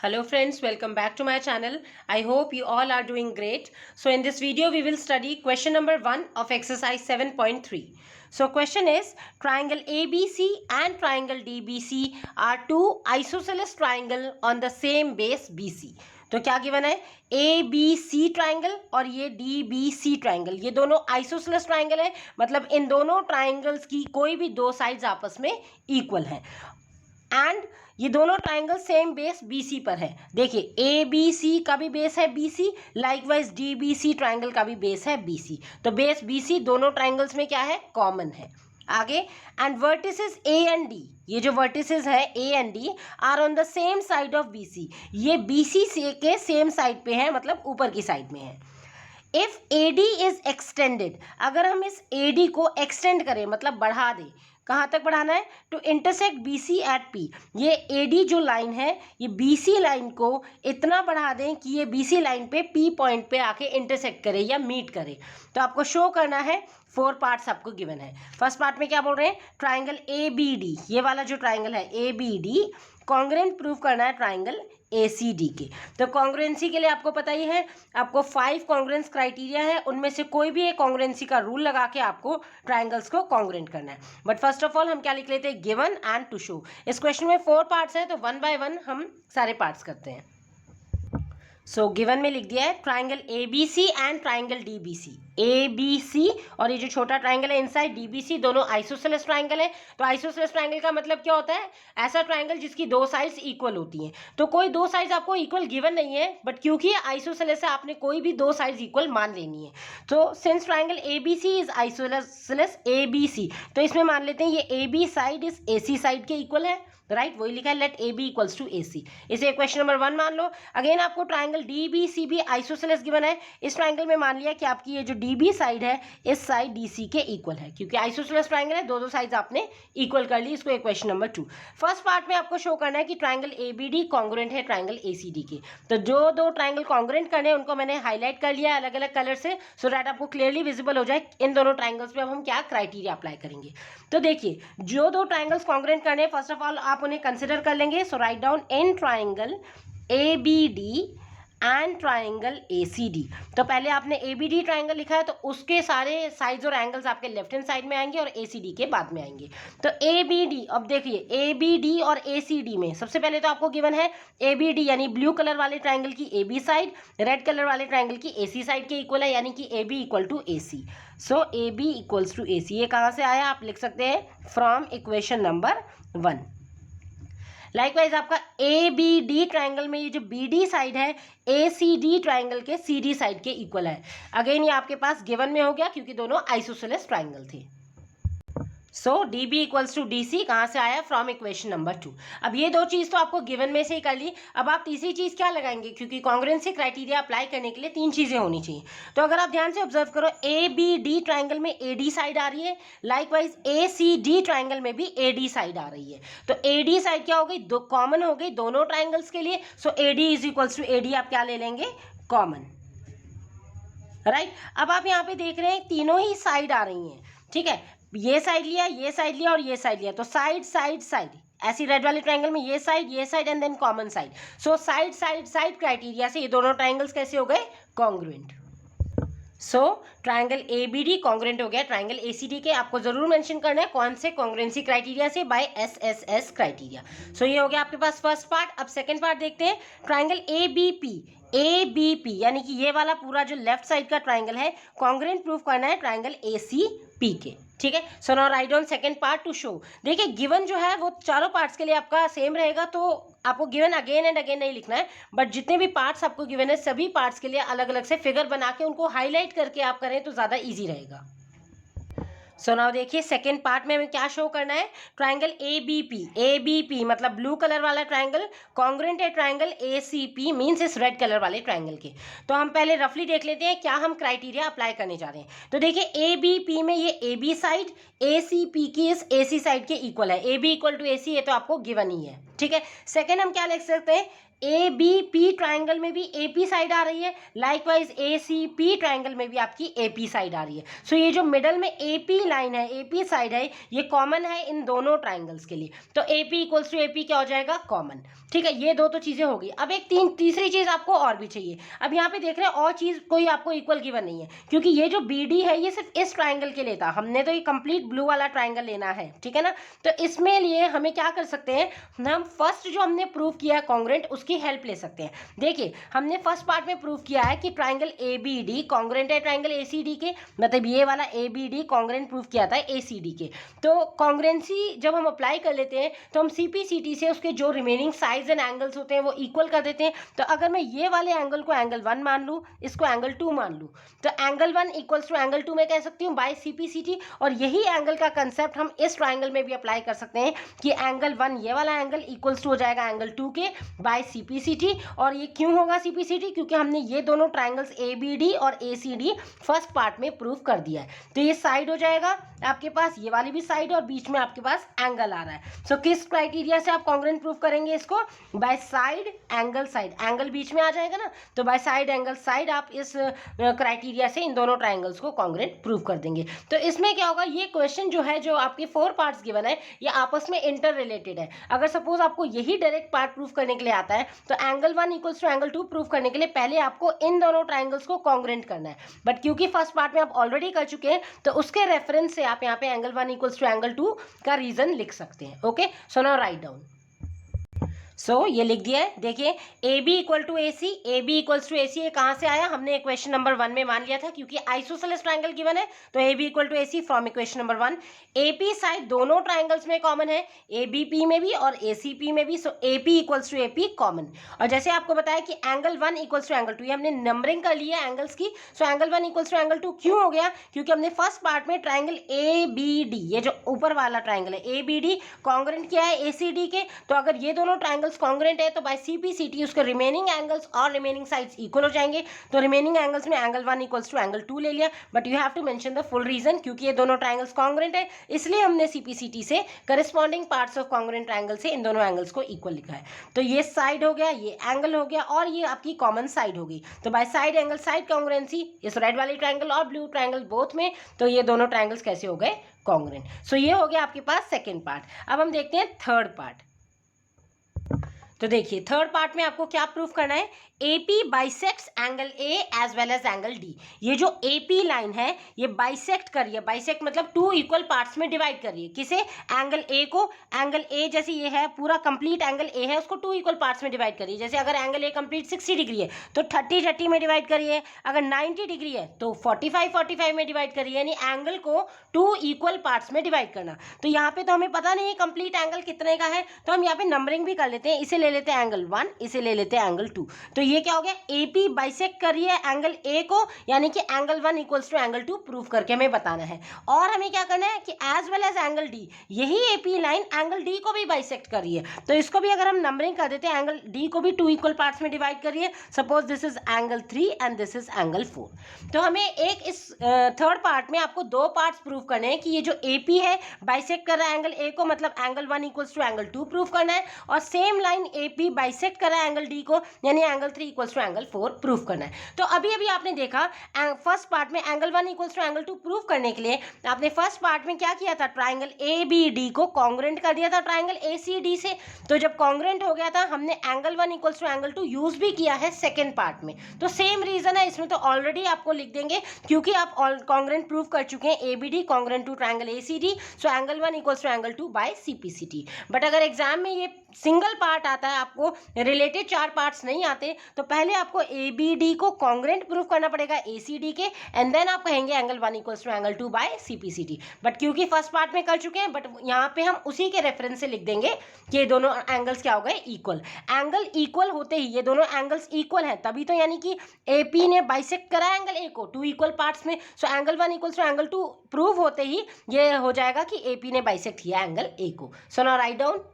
Hello friends, welcome back to my channel. I hope you all are doing great. So in this video we will study question number 1 of exercise 7.3. So question is, triangle ABC and triangle DBC are two isosceles triangle on the same base BC. तो क्या given है, A B C triangle और ये D B C triangle, ये दोनों isosceles triangle है, मतलब इन दोनों ट्राइंगल्स की कोई भी दो साइड्स आपस में इक्वल हैं एंड ये दोनों ट्राइंगल सेम बेस BC पर है. देखिए ABC का भी बेस है BC, लाइकवाइज DBC ट्राइंगल का भी बेस है BC. तो बेस BC दोनों ट्राइंगल्स में क्या है, कॉमन है. आगे, and vertices A and D, ये जो वर्टिसेस है A and D are on the same side of BC, ये BC से के सेम साइड पे है, मतलब ऊपर की साइड में है. इफ AD इज एक्सटेंडेड, अगर हम इस AD को एक्सटेंड करें मतलब बढ़ा दें, कहाँ तक बढ़ाना है, to intersect BC at P, ये AD जो लाइन है ये BC लाइन को इतना बढ़ा दें कि ये BC लाइन पे P पॉइंट पे आके इंटरसेक्ट करे या मीट करे. तो आपको शो करना है, 4 पार्ट्स आपको गिवन है. फर्स्ट पार्ट में क्या बोल रहे हैं, ट्राइंगल ABD, ये वाला जो ट्राइंगल है ABD कॉन्ग्रुएंट प्रूव करना है ट्राइंगल ACD के. तो कॉन्ग्रुएंसी के लिए आपको पता ही है, आपको 5 कॉन्ग्रुएंस क्राइटेरिया है, उनमें से कोई भी एक कॉन्ग्रुएंसी का रूल लगा के आपको ट्राइंगल्स को कॉन्ग्रुएंट करना है. बट फर्स्ट ऑफ ऑल हम क्या लिख लेते हैं, गिवन एंड टू शो. इस क्वेश्चन में 4 पार्ट्स है, तो 1 बाय 1 हम सारे पार्ट्स करते हैं. सो गिवन में लिख दिया है triangle ABC and triangle DBC. ABC और ये जो छोटा ट्राइंगल है इनसाइड DBC, दोनों आइसोसेलेस ट्राइंगल है. तो आइसोसेलेस ट्राइंगल का मतलब क्या होता है, ऐसा ट्राइंगल जिसकी दो साइड्स इक्वल होती हैं. तो कोई दो साइड्स आपको इक्वल गिवन नहीं है, बट क्योंकि ये आइसोसेलेस है आपने कोई भी दो साइड्स इक्वल मान लेनी है. तो since triangle ABC is isosceles ABC, तो इसमें मान लेते हैं ये AB साइड इस AC साइड के इक्वल है, राइट. वही लिखा है, let AB equals to AC. इसे क्वेश्चन नंबर 1 मान लो. अगेन आपको ट्राइंगल DBC भी आइसोसेलेस गिवन है. इस ट्राइंगल में मान लिया कि आपकी ये जो DB साइड है इस साइड DC के इक्वल है, क्योंकि आइसोसेलेस ट्राइंगल है, दो साइड्स आपने इक्वल कर ली. इसको क्वेश्चन नंबर 2. फर्स्ट पार्ट में आपको शो करना है कि ट्राइंगल ABD कॉन्ग्रुएंट है ट्राइंगल ACD के. तो जो दो ट्राइंगल कॉन्ग्रुएंट करने हैं उनको मैंने हाईलाइट कर लिया अलग अलग कलर से, सो दैट आपको क्लियरली विजिबल हो जाए इन दोनों ट्राइंगल्स पे अब हम क्या क्राइटेरिया अप्लाई करेंगे. तो देखिए, जो दो ट्राइंगल्स कॉन्ग्रुएंट करने हैं, फर्स्ट ऑफ ऑल आप उन्हें कंसिडर कर लेंगे. So write down in triangle ABD and triangle ACD. तो पहले आपने ABD ट्राइंगल लिखा है, तो उसके सारे साइड्स और एंगल्स आपके लेफ्ट हैंड साइड में आएंगे और ACD के बाद में आएंगे. तो ABD, अब देखिए ABD और ACD में सबसे पहले तो आपको गिवन है ABD यानी ब्लू कलर वाले ट्राइंगल की AB साइड रेड कलर वाले ट्राइंगल की AC साइड के इक्वल है, यानी कि AB equal to AC. So AB equals to AC. ये कहाँ से आया, आप लिख सकते हैं फ्रॉम इक्वेशन नंबर 1. लाइकवाइज आपका ABD ट्राइंगल में ये जो BD साइड है ACD ट्राइंगल के CD साइड के इक्वल है. अगेन ये आपके पास गिवन में हो गया क्योंकि दोनों आइसोसेलेस ट्राइंगल थे. सो DB इक्वल्स टू DC कहाँ से आया, फ्रॉम इक्वेशन नंबर 2. अब ये दो चीज़ तो आपको गिवन में से ही कर ली. अब आप तीसरी चीज़ क्या लगाएंगे, क्योंकि कॉन्ग्रुएंसी क्राइटेरिया अप्लाई करने के लिए 3 चीज़ें होनी चाहिए. तो अगर आप ध्यान से ऑब्जर्व करो, ABD ट्राइंगल में AD साइड आ रही है, लाइकवाइज ACD ट्राइंगल में भी AD साइड आ रही है. तो AD साइड क्या हो गई, दो कॉमन हो गई दोनों ट्राइंगल्स के लिए. So AD is equals to AD आप क्या ले लेंगे, कॉमन, राइट. अब आप यहाँ पे देख रहे हैं तीनों ही साइड आ रही हैं, ठीक है. ये साइड लिया, ये साइड लिया और ये साइड लिया, तो साइड साइड साइड, ऐसी रेड वाले ट्राइंगल में ये side and then common side. So side side side criteria से ये दोनों ट्राइंगल्स कैसे हो गए, congruent. So triangle ABD congruent हो गया ट्राइंगल ACD के. आपको जरूर मेंशन करना है कौन से कॉन्ग्रुएंसी क्राइटेरिया से, बाय SSS क्राइटेरिया. सो ये हो गया आपके पास फर्स्ट पार्ट. अब सेकंड पार्ट देखते हैं, ट्राइंगल ABP यानी कि ये वाला पूरा जो लेफ्ट साइड का ट्राइंगल है कॉन्ग्रुएंट प्रूफ करना है ट्राइंगल ACP के, ठीक है. सो now right on second part two show. देखिए गिवन जो है वो चारों पार्ट्स के लिए आपका सेम रहेगा, तो आपको गिवन अगेन एंड अगेन नहीं लिखना है, बट जितने भी पार्ट्स आपको गिवन है सभी पार्ट्स के लिए अलग अलग से फिगर बना के उनको हाईलाइट करके आप करें तो ज़्यादा ईजी रहेगा. सो नाउ देखिए सेकेंड पार्ट में हमें क्या शो करना है, ट्राइंगल ABP मतलब ब्लू कलर वाला ट्राइंगल कॉन्ग्रुएंट है ट्राइंगल ACP मीन्स इस रेड कलर वाले ट्राइंगल के. तो हम पहले रफली देख लेते हैं क्या हम क्राइटेरिया अप्लाई करने जा रहे हैं. तो देखिए ABP में ये AB साइड ACP की इस AC साइड के इक्वल है, AB इक्वल टू AC, ये तो आपको गिवन ही है, ठीक है. सेकेंड हम क्या लिख सकते हैं, ABP ट्राइंगल में भी AP साइड आ रही है, लाइकवाइज ACP ट्राइंगल में भी आपकी AP साइड आ रही है. सो ये जो मिडल में AP AP लाइन है, AP साइड है, ये कॉमन है इन दोनों ट्राइंगल्स के लिए, तो AP इक्वल्स टू AP क्या हो जाएगा, कॉमन। ठीक है, ये दो तो चीजें हो गई। अब एक तीसरी चीज आपको और भी चाहिए। अब यहाँ पे देख रहे हैं और चीज कोई आपको इक्वल गिवन नहीं है, क्योंकि ये जो BD है ये सिर्फ इस ट्राइंगल के लिए था, हमने तो ये कंप्लीट ब्लू वाला ट्राइंगल लेना है, ठीक है ना। तो इसमें लिए हमें क्या कर सकते हैं, हम फर्स्ट जो हमने प्रूव किया है कॉन्ग्रेंट, उसकी हेल्प ले सकते हैं। देखिए हमने फर्स्ट पार्ट में प्रूव किया है कि ट्राइंगल ABD कॉन्ग्रेंट है ट्राइंगल ACD के, मतलब ये वाला ABD कॉन्ग्रेंट प्रूव किया था ACD के। तो कॉन्ग्रेंसी जब हम अप्लाई कर लेते हैं तो हम CPCT से उसके जो रिमेनिंग साइड्स एंड एंगल्स होते हैं वो इक्वल कर देते हैं। तो अगर मैं ये वाले एंगल को एंगल 1 मान लूँ, इसको एंगल 2 मान लूँ, तो एंगल 1 इक्वल्स टू एंगल 2 मैं कह सकती हूँ बाय CPCT। और यही एंगल का कंसेप्ट हम इस ट्राइंगल में भी अप्लाई कर सकते हैं कि एंगल 1 ये वाला एंगल इक्वल्स टू हो जाएगा एंगल 2 के बाय CPCT। और ये क्यों होगा CPCT, क्योंकि हमने ये दोनों ट्राइंगल्स ABD और ACD फर्स्ट पार्ट में प्रूव कर दिया है। तो ये साइड हो जाएगा आपके पास, ये वाली भी साइड, और बीच में आपके पास एंगल आ रहा है। सो किस क्राइटेरिया से आप कॉन्ग्रेंट प्रूव करेंगे इसको, by side angle side, angle बीच में आ जाएगा ना, तो बाय साइड एंगल साइड आप इस क्राइटेरिया से इन दोनों ट्राइंगल्स को कॉन्ग्रेंट प्रूव कर देंगे। तो इसमें क्या होगा, ये क्वेश्चन जो है, जो आपके 4 पार्ट्स गिवन है, ये आपस में इंटर रिलेटेड है। अगर सपोज आपको यही डायरेक्ट पार्ट प्रूव करने के लिए आता है, तो angle 1 equals to angle 2 prove करने के लिए पहले आपको इन दोनों ट्राइंगल्स को कॉन्ग्रेंट करना है। बट क्योंकि फर्स्ट पार्ट में आप ऑलरेडी कर चुके हैं, तो उसके रेफरेंस से आप यहाँ पे एंगल 1 इक्वल्स टू एंगल 2 का रीजन लिख सकते हैं। Okay, so now write down. ये लिख दिया है। देखिए AB equal to AC, AB equals to AC, ये कहाँ से आया, हमने इक्वेशन नंबर 1 में मान लिया था, क्योंकि आइसोसेलेस ट्राइंगल गिवन है, तो AB equal to AC from equation number 1। AP side दोनों ट्राइंगल्स में कॉमन है, ABP में भी और ACP में भी, so AP equals to AP common. और जैसे आपको बताया कि एंगल 1 इक्वल्स टू एंगल 2, ये हमने नंबरिंग कर लिया एंगल्स की, so angle 1 equals to angle 2 क्यों हो गया, क्योंकि हमने फर्स्ट पार्ट में ट्राइंगल ABD, ये जो ऊपर वाला ट्राइंगल है ABD कॉन्ग्रेंट किया है ACD के। तो अगर ये दोनों ट्राइंगल्स कॉन्ग्रेंट है तो बाय CPCT उसके रिमेनिंग एंगल्स और रिमेनिंग साइड्स इक्वल हो जाएंगे। तो रिमेनिंग एंगल्स में एंगल 1 इक्वल्स टू एंगल 2 ले लिया, but you have to mention the full reason, क्योंकि ये दोनों ट्राइंगल्स कॉन्ग्रेंट है, इसलिए हमने CPCT से corresponding parts of congruent triangle से इन दोनों एंगल्स को इक्वल लिखा है। तो ये साइड हो गया, ये एंगल हो गया, और ये आपकी कॉमन साइड हो गई। तो बाय साइड एंगल साइड कॉन्ग्रेंसी इस रेड वाली ट्राइंगल और ब्लू ट्राइंगल बोथ में, तो ये दोनों ट्राइंगल्स कैसे हो गए, कॉन्ग्रेंट। सो ये हो गया आपके पास सेकेंड पार्ट। अब हम देखते हैं थर्ड पार्ट। तो देखिए थर्ड पार्ट में आपको क्या प्रूफ करना है, AP bisects angle A as well as angle D। ये जो AP लाइन है ये बाइसेक्ट कर रही है, बाइसेक्ट मतलब 2 इक्वल पार्ट्स में डिवाइड कर रही है, किसे, एंगल A को। एंगल A जैसे ये है पूरा कंप्लीट एंगल A है, उसको 2 इक्वल पार्ट्स में डिवाइड करिए। जैसे अगर एंगल A कंप्लीट 60 डिग्री है तो 30-30 में डिवाइड करिए, अगर 90 डिग्री है तो 45-45 में डिवाइड करिए, यानी एंगल को 2 इक्वल पार्ट्स में डिवाइड करना। तो यहाँ पे तो हमें पता नहीं है कंप्लीट एंगल कितने का है, तो हम यहाँ पे नंबरिंग भी कर लेते हैं, इसे ले लेते हैं एंगल 1, इसे ले लेते हैं एंगल 2। तो ये क्या हो गया, AP बाइसेक्ट कर रही है एंगल A को, यानी कि angle 1 equals to angle 2 prove करके हमें बताना है। और हमें क्या करना है कि as well as angle D, यही AP लाइन एंगल D को भी बाइसेक्ट कर रही है, तो इसको भी अगर हम नंबरिंग कर देते हैं, एंगल D को भी 2 इक्वल पार्ट्स में डिवाइड करिए। Suppose this is angle 3 and this is angle 4। तो हमें एक इस थर्ड पार्ट में आपको 2 पार्ट्स प्रूव करने हैं कि ये जो AP है बाइसेक्ट कर रहा है एंगल A को, मतलब angle 1 equals to angle 2 prove करना है, और सेम लाइन AP बाइसेक्ट कर रहा है एंगल D को, यानी angle 3 equals to angle 4 prove करना है। तो अभी अभी आपने देखा फर्स्ट पार्ट में angle 1 equals to angle 2 prove करने के लिए आपने फर्स्ट पार्ट में क्या किया था, ट्राइंगल ABD को कॉन्ग्रेंट कर दिया था ट्राइंगल ACD से। तो जब कॉन्ग्रेंट हो गया था हमने angle 1 equals to angle 2 use भी किया है सेकेंड पार्ट में। तो सेम रीजन है इसमें, तो ऑलरेडी आपको लिख देंगे क्योंकि आप कॉन्ग्रेंट प्रूव कर चुके हैं ABD congruent to triangle ACD, so angle 1 equals to angle 2 by CPCT। But अगर एग्जाम में ये सिंगल पार्ट आता है, आपको रिलेटेड 4 पार्ट्स नहीं आते, तो पहले आपको ABD को कॉन्ग्रेंट प्रूव करना पड़ेगा ACD के, एंड देन आप कहेंगे angle 1 equals to angle 2 by CPCT। But क्योंकि फर्स्ट पार्ट में कर चुके हैं, बट यहाँ पे हम उसी के रेफरेंस से लिख देंगे कि ये दोनों एंगल्स क्या हो गए, इक्वल। एंगल इक्वल होते ही ये दोनों एंगल्स इक्वल हैं, तभी तो यानी कि AP ने बाइसेक्ट करा एंगल A को 2 इक्वल पार्ट्स में, so angle 1 equals to angle 2 prove होते ही ये हो जाएगा कि AP ने बाइसेक्ट किया एंगल A को। सो now write down.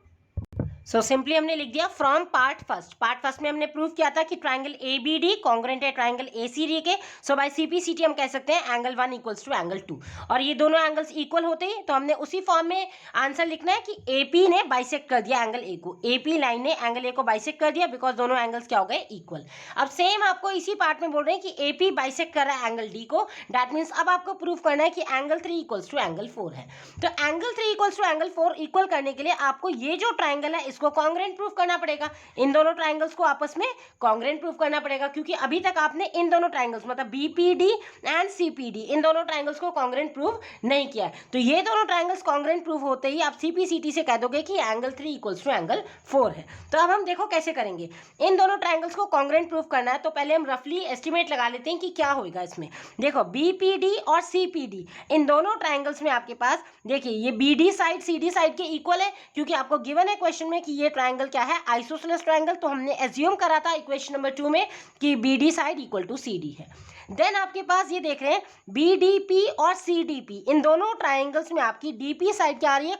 So simply हमने लिख दिया फ्रॉम पार्ट फर्स्ट में हमने प्रूव किया था कि triangle A B D congruent है ट्राइंगल ए सी डी के। सो बाय CPCT हम कह सकते हैं एंगल 1 इक्वल्स टू एंगल 2, और ये दोनों एंगल्स इक्वल होते ही तो हमने उसी फॉर्म में आंसर लिखना है कि AP ने बाइसेक्ट कर दिया एंगल ए को, AP लाइन ने एंगल ए को बाइसेक्ट कर दिया बिकॉज दोनों एंगल्स क्या हो गए इक्वल। अब सेम आपको इसी पार्ट में बोल रहे हैं कि AP बाइसेक्ट कर रहा है एंगल डी को, दैट मीन्स अब आपको प्रूव करना है कि एंगल 3 इक्वल्स टू एंगल 4 है। तो angle 3 equals to angle 4 equal करने के लिए आपको ये जो ट्राइंगल है इसको कॉन्ग्रेंट प्रूव करना पड़ेगा, इन दोनों ट्राइंगल्स को आपस में कॉन्ग्रेंट प्रूव करना पड़ेगा, क्योंकि अभी तक आपने इन दोनों ट्राइंगल्स मतलब BPD एंड CPD इन दोनों ट्राइंगल्स को कॉन्ग्रेंट प्रूव नहीं किया है। तो ये दोनों ट्राइंगल्स कॉन्ग्रेंट प्रूव होते ही आप CPCT से कह दोगे कि एंगल 3 इक्वल्स टू एंगल 4 है। तो अब हम देखो कैसे करेंगे, इन दोनों ट्राइंगल्स को कॉन्ग्रेंट प्रूव करना है तो पहले हम रफली एस्टिमेट लगा लेते हैं कि क्या होगा इसमें। देखो BPD और CPD इन दोनों ट्राइंगल्स में आपके पास देखिए ये BD साइड CD साइड के इक्वल है, क्योंकि आपको गिवन है क्वेश्चन में कि ये ट्राइंगल क्या है आइसोसेलेस ट्राइंगल, तो हमने एज्यूम करा था इक्वेशन नंबर 2 में कि BD side equal to CD है। देन आपके पास ये देख रहे हैं BDP और CDP इन दोनों ट्राइंगल्स में आपकी DP साइड क्या आ रही है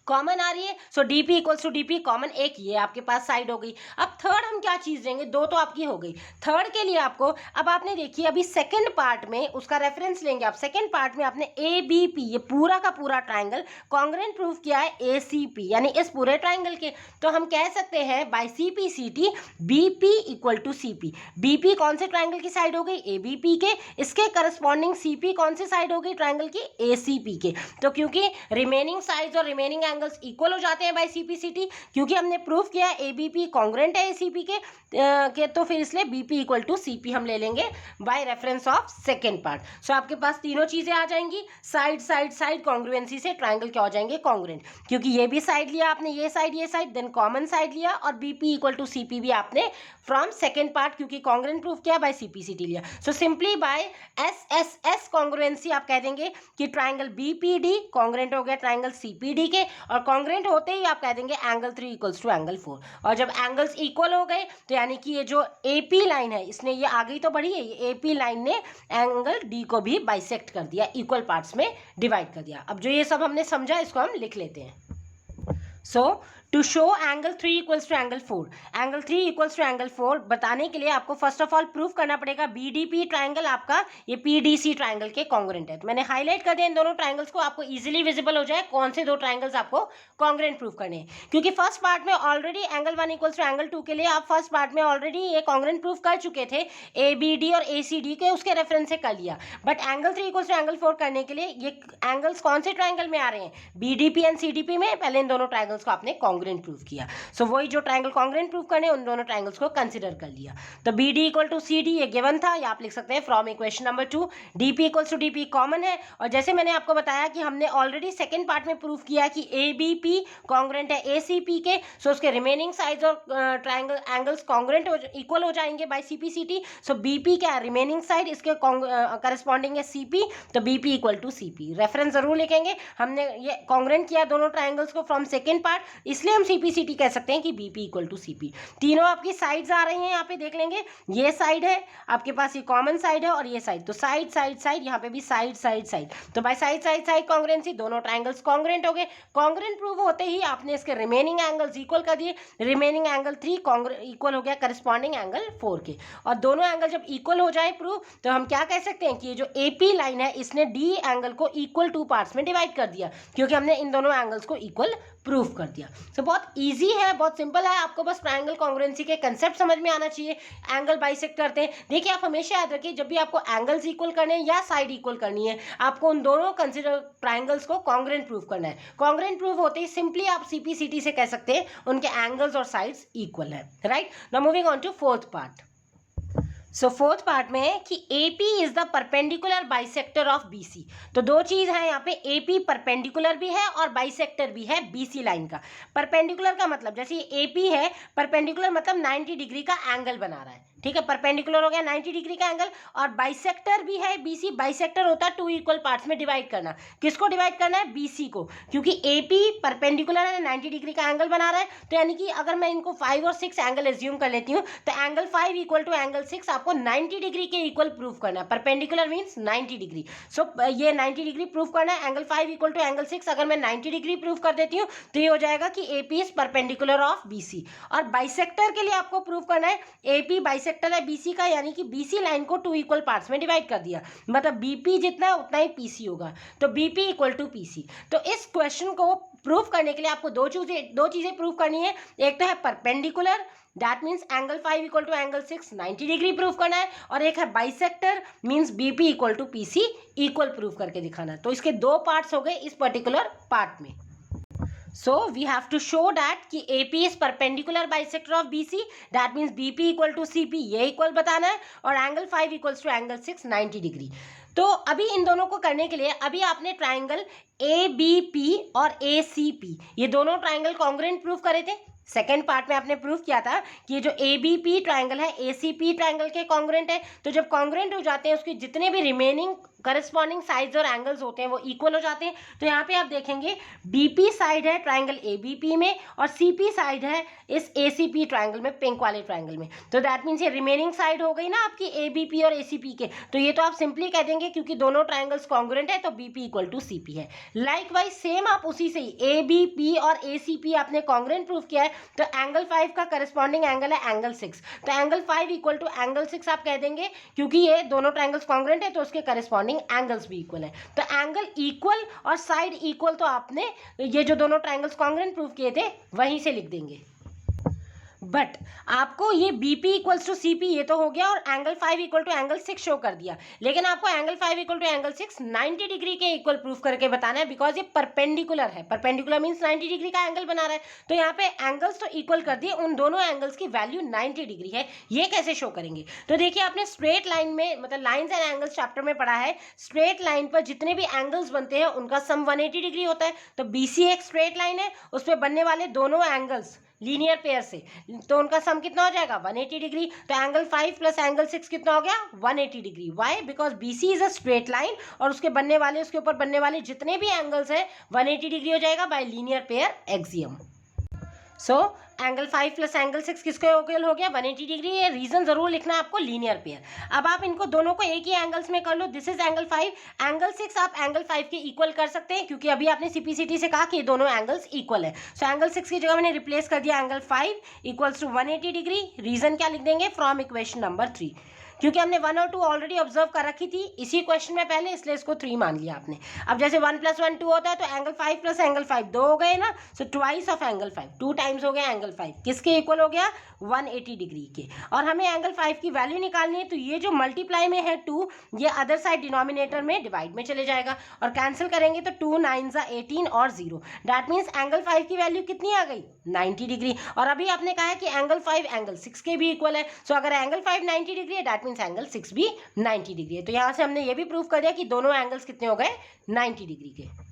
कॉमन आ रही है। So DP equals to DP common, एक ये आपके पास साइड हो गई। अब थर्ड हम क्या चीज देंगे, दो तो आपकी हो गई, थर्ड के लिए आपको अब आपने देखिए अभी सेकंड पार्ट में उसका रेफरेंस लेंगे आप, सेकंड पार्ट में आपने ABP ये पूरा का पूरा ट्राइंगल कॉन्ग्रेंट प्रूफ किया है ACP यानी इस पूरे ट्राइंगल के, तो हम कह सकते हैं by CPCT BP equal to CP। BP कौन से ट्राइंगल की साइड हो गई ABP के, इसके करस्पॉन्डिंग CP कौन से साइड हो गई ट्राइंगल की ACP के। तो क्योंकि रिमेनिंग साइड्स और रिमेनिंग एंगल्स इक्वल हो जाते हैं बाय CPCT, क्योंकि हमने प्रूफ किया ABP कॉन्ग्रेंट है ACP के तो फिर इसलिए BP इक्वल टू CP हम ले लेंगे by reference of second part. So आपके पास तीनों चीजें आ जाएंगी, साइड साइड साइड कॉन्ग्रुएंसी से ट्राइंगल क्या हो जाएंगे कॉन्ग्रेंट, क्योंकि ये भी साइड लिया आपने ये साइड देन कॉमन साइड लिया, और BP इक्वल टू CP भी आपने फ्रॉम सेकेंड पार्ट क्योंकि कॉन्ग्रेंट प्रूफ किया बाय CPCT लिया। So simply by SSS congruency आप कह देंगे कि ट्राइंगल BPD कॉन्ग्रेंट हो गया ट्राइंगल CPD के, और कॉन्ग्रेंट होते ही आप कह देंगे एंगल 3 इक्वल्स टू एंगल 4। और जब एंगल्स इक्वल हो गए तो यानी कि ये जो AP लाइन है इसने ये आगे तो बढ़ी है, ये AP लाइन ने एंगल D को भी बाइसेक्ट कर दिया, इक्वल पार्ट्स में डिवाइड कर दिया। अब जो ये सब हमने समझा इसको हम लिख लेते हैं। So to show angle 3 equals to angle 4, angle 3 equals to angle 4 बताने के लिए आपको फर्स्ट ऑफ ऑल प्रूफ करना पड़ेगा BDP ट्राइंगल आपका ये PDC ट्राइंगल के कॉन्ग्रेंट है। तो मैंने हाईलाइट कर दिया इन दोनों ट्राइंगल्स को, आपको इजीली विजिबल हो जाए कौन से दो ट्राइंगल्स आपको कॉन्ग्रेंट प्रूफ करने हैं, क्योंकि फर्स्ट पार्ट में already angle 1 equals to angle 2 के लिए आप फर्स्ट पार्ट में ऑलरेडी ये कॉन्ग्रेंट प्रूफ कर चुके थे ABD और ACD के, उसके रेफरेंस से कर लिया। But angle 3 equals to angle 4 करने के लिए ये एंगल्स कौन से ट्राइंगल में आ रहे हैं BDP एंड CDP में, पहले इन दोनों ट्राइंगल्स को आपने कॉन्ग्रेंट प्रूफ किया। सो वही जो ट्राइंगल कॉन्ग्रेंट प्रूफ करने उन दोनों ट्राइंगल्स को कंसीडर कर लिया। तो BD इक्वल टू CD ये गिवन था, या आप लिख सकते हैं from equation number 2 DP equals to DP common है, और जैसे मैंने आपको बताया कि हमने ऑलरेडी सेकंड पार्ट में प्रूफ किया कि ABP कॉन्ग्रेंट है ACP के, सो उसके रिमेनिंग साइड्स और ट्राइंगल एंगल्स कॉन्ग्रेंट इक्वल हो जाएंगे बाय CPCT। सो BP क्या है रिमेनिंग साइड, इसके करस्पॉन्डिंग है CP, तो BP equal to CP। Reference जरूर लिखेंगे, हमने ये कॉन्ग्रेंट किया दोनों ट्राइंगल्स को फ्रॉम सेकंड पार्ट, इसलिए हम CPCT कह सकते हैं कि BP इक्वल टू CP। तीनों आपकी साइड्स आ रही हैं, यहाँ पे देख लेंगे ये साइड है आपके पास, ये कॉमन साइड है, और ये साइड, तो साइड साइड साइड यहाँ पे भी साइड साइड साइड, तो बाय साइड साइड साइड कॉन्ग्रेंसी दोनों ट्राइंगल्स कॉन्ग्रेंट हो गए। कॉन्ग्रेंट प्रूव होते ही आपने इसके रिमेनिंग एंगल्स इक्वल कर दिए, रिमेनिंग एंगल 3 इक्वल हो गया करस्पॉन्डिंग एंगल 4 के, और दोनों एंगल जब इक्वल हो जाए प्रूव तो हम क्या कह सकते हैं कि ये जो AP लाइन है इसने D एंगल को इक्वल 2 पार्ट्स में डिवाइड कर दिया, क्योंकि हमने इन दोनों एंगल्स को इक्वल प्रूफ कर दिया। सो बहुत इजी है, बहुत सिंपल है, आपको बस ट्रायंगल कॉन्ग्रुएंसी के कंसेप्ट समझ में आना चाहिए। एंगल बाइसेक्ट करते हैं, देखिए आप हमेशा याद रखिए जब भी आपको एंगल्स इक्वल करने हैं या साइड इक्वल करनी है, आपको उन दोनों कंसिडर ट्रायंगल्स को कॉन्ग्रुएंट प्रूफ करना है। कॉन्ग्रुएंट प्रूफ होते ही सिंपली आप CPCT से कह सकते हैं उनके एंगल्स और साइड्स इक्वल है, right. Now moving on to fourth part. So fourth part में है कि AP is the perpendicular bisector of BC। तो दो चीज है यहाँ पे, AP परपेंडिकुलर भी है और बाइसेक्टर भी है BC लाइन का। परपेंडिकुलर का मतलब जैसे AP है, परपेंडिकुलर मतलब 90 डिग्री का एंगल बना रहा है, ठीक है, परपेंडिकुलर हो गया 90 डिग्री का एंगल, और बाइसेक्टर भी है बीसी। बाइसेक्टर होता है टू इक्वल पार्ट्स में डिवाइड करना। किसको डिवाइड करना है? बीसी को, क्योंकि एपी परपेंडिकुलर है, 90 डिग्री का एंगल बना रहा है, तो यानी कि अगर मैं इनको 5 और 6 एंगल एज्यूम कर लेती हूँ तो एंगल 5 इक्वल टू एंगल 6 आपको 90 डिग्री के इक्वल प्रूव करना है। Perpendicular means 90 degree. सो ये 90 डिग्री प्रूव करना है। एंगल 5 इक्वल टू एंगल 6 अगर मैं 90 डिग्री प्रूव कर देती हूँ तो ये हो जाएगा कि AP is perpendicular of BC. और बाइसेक्टर के लिए आपको प्रूव करना है एपी बाइसेक्टर है बीसी का, यानी कि बीसी लाइन को 2 इक्वल पार्ट्स में डिवाइड कर दिया, मतलब बीपी जितना है उतना ही पीसी होगा, तो बीपी इक्वल टू पीसी। तो इस क्वेश्चन को प्रूव करने के लिए आपको दो चीजें प्रूव करनी है। एक तो है perpendicular, that means angle 5 equal to angle 6 90 degree prove करना है, और एक है bisector means BP equal to PC equal prove करके दिखाना है। तो इसके दो पार्ट्स हो गए इस पर्टिकुलर पार्ट में। So we have to show that कि AP is perpendicular bisector of BC, that means BP equal to CP, ये इक्वल बताना है, और angle 5 equals to angle 6 90 degree. तो अभी इन दोनों को करने के लिए अभी आपने ट्राइंगल ABP और ACP ये दोनों ट्राइंगल कॉन्ग्रुएंट प्रूव करे थे। सेकेंड पार्ट में आपने प्रूव किया था कि ये जो ABP ट्राइंगल है ACP ट्राइंगल के कॉन्ग्रुएंट है, तो जब कॉन्ग्रुएंट हो जाते हैं उसके जितने भी रिमेनिंग करस्पॉन्डिंग साइड्स और एंगल्स होते हैं वो इक्वल हो जाते हैं। तो यहाँ पे आप देखेंगे BP साइड है ट्राइंगल ABP में और CP साइड है इस ACP ट्राइंगल में, पिंक वाले ट्राइंगल में। तो दैट मीन्स ये रिमेनिंग साइड हो गई ना आपकी ABP और ACP के, तो ये तो आप सिंपली कह देंगे क्योंकि दोनों ट्राइंगल्स कॉन्ग्रुएंट है तो BP इक्वल टू CP है। लाइकवाइज सेम आप उसी से ही ABP और ACP आपने कॉन्ग्रुएंट प्रूव किया है, तो एंगल 5 का करस्पॉन्डिंग एंगल है एंगल 6, तो एंगल 5 इक्वल टू एंगल 6 आप कह देंगे क्योंकि ये दोनों ट्राइंगल्स कॉन्ग्रुएंट है तो उसके करस्पॉन्डिंग एंगल्स भी इक्वल है। तो एंगल इक्वल और साइड इक्वल तो आपने ये जो दोनों ट्राइंगल्स कॉन्ग्रुएंट प्रूव किए थे वहीं से लिख देंगे। बट आपको ये BP इक्वल्स टू CP ये तो हो गया और angle 5 equal to angle 6 show कर दिया, लेकिन आपको angle 5 equal to angle 6 90 degree के इक्वल प्रूफ करके बताना है, बिकॉज ये परपेंडिकुलर है। परपेंडिकुलर मींस 90 डिग्री का एंगल बना रहा है, तो यहाँ पे एंगल्स तो इक्वल कर दिए, उन दोनों एंगल्स की वैल्यू 90 डिग्री है। ये कैसे शो करेंगे? तो देखिए आपने स्ट्रेट लाइन में मतलब लाइन्स एंड एंगल्स चैप्टर में पढ़ा है, स्ट्रेट लाइन पर जितने भी एंगल्स बनते हैं उनका सम 180 डिग्री होता है। तो BC एक स्ट्रेट लाइन है, उस पर बनने वाले दोनों एंगल्स लीनियर पेयर से, तो उनका सम कितना हो जाएगा 180 डिग्री। तो एंगल 5 प्लस एंगल 6 कितना हो गया 180 degree. Why? Because BC is a straight line और उसके बनने वाले उसके ऊपर बनने वाले जितने भी एंगल्स हैं 180 डिग्री हो जाएगा bye linear pair axiom. So angle 5 plus angle 6 किसके इक्वल हो गया 180 डिग्री। ये रीजन जरूर लिखना है आपको, लीनियर पेयर। अब आप इनको दोनों को एक ही एंगल्स में कर लो। दिस इज एंगल 5, एंगल 6 आप एंगल 5 के इक्वल कर सकते हैं क्योंकि अभी आपने CPCT से कहा कि ये दोनों एंगल्स इक्वल है। सो एंगल 6 की जगह मैंने रिप्लेस कर दिया angle 5 equals to 180 degree. Reason क्या लिख देंगे? फ्रॉम इक्वेशन नंबर 3, क्योंकि हमने 1 और 2 ऑलरेडी ऑब्जर्व कर रखी थी इसी क्वेश्चन में पहले, इसलिए इसको 3 मान लिया आपने। अब जैसे 1 + 1 2 होता है, तो एंगल 5 प्लस एंगल 5 2 हो गए ना, so twice of angle 5 2 times हो गया एंगल 5, किसके इक्वल हो गया 180 डिग्री के। और हमें एंगल 5 की वैल्यू निकालनी है, तो ये जो मल्टीप्लाई में है 2 ये अदर साइड डिनोमिनेटर में डिवाइड में चले जाएगा और कैंसिल करेंगे तो 2 9 18 और 0, दैट मीन्स एंगल 5 की वैल्यू कितनी आ गई 90 डिग्री। और अभी आपने कहा है कि एंगल 5 एंगल 6 के भी इक्वल है, सो अगर एंगल 5 90 डिग्री है दैट मीन्स एंगल 6 भी 90 डिग्री है। तो यहां से हमने ये भी प्रूव कर दिया कि दोनों एंगल्स कितने हो गए 90 डिग्री के।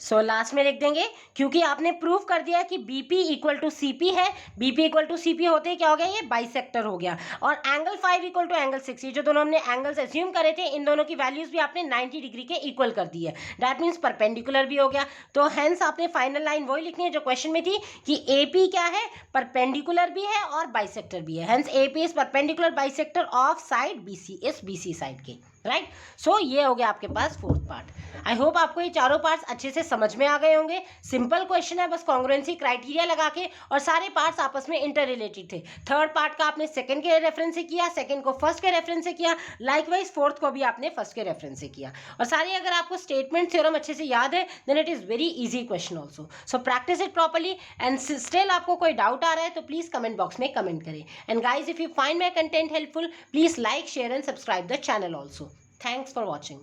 सो लास्ट में लिख देंगे क्योंकि आपने प्रूव कर दिया कि BP इक्वल टू CP है, BP इक्वल टू CP होते ही क्या हो गया ये बाइसेक्टर हो गया। और एंगल 5 इक्वल टू एंगल 6 ये जो दोनों हमने एंगल्स एज्यूम करे थे इन दोनों की वैल्यूज भी आपने 90 डिग्री के इक्वल कर दी है, दैट मीन्स परपेंडिकुलर भी हो गया। तो हेंस आपने फाइनल लाइन वही लिखनी है जो क्वेश्चन में थी कि AP क्या है परपेंडिकुलर भी है और बाइसेक्टर भी है, hence AP is perpendicular bisector of side BC इस BC साइड के, राइट। सो ये हो गया आपके पास फोर्थ पार्ट। आई होप आपको ये चारों पार्ट्स अच्छे से समझ में आ गए होंगे। सिंपल क्वेश्चन है, बस कॉन्ग्रुएंसी क्राइटेरिया लगा के, और सारे पार्ट्स आपस में इंटर रिलेटेड थे। थर्ड पार्ट का आपने सेकंड के रेफरेंस से किया, सेकंड को फर्स्ट के रेफरेंस से किया, लाइकवाइज फोर्थ को भी आपने फर्स्ट के रेफरेंस से किया। और सारे अगर आपको स्टेटमेंट थ्योरम अच्छे से याद है then it is very easy question also. So practice it properly and still आपको कोई डाउट आ रहा है तो प्लीज कमेंट बॉक्स में कमेंट करें। And guys if you find my content helpful please like share and subscribe the channel also. Thanks for watching.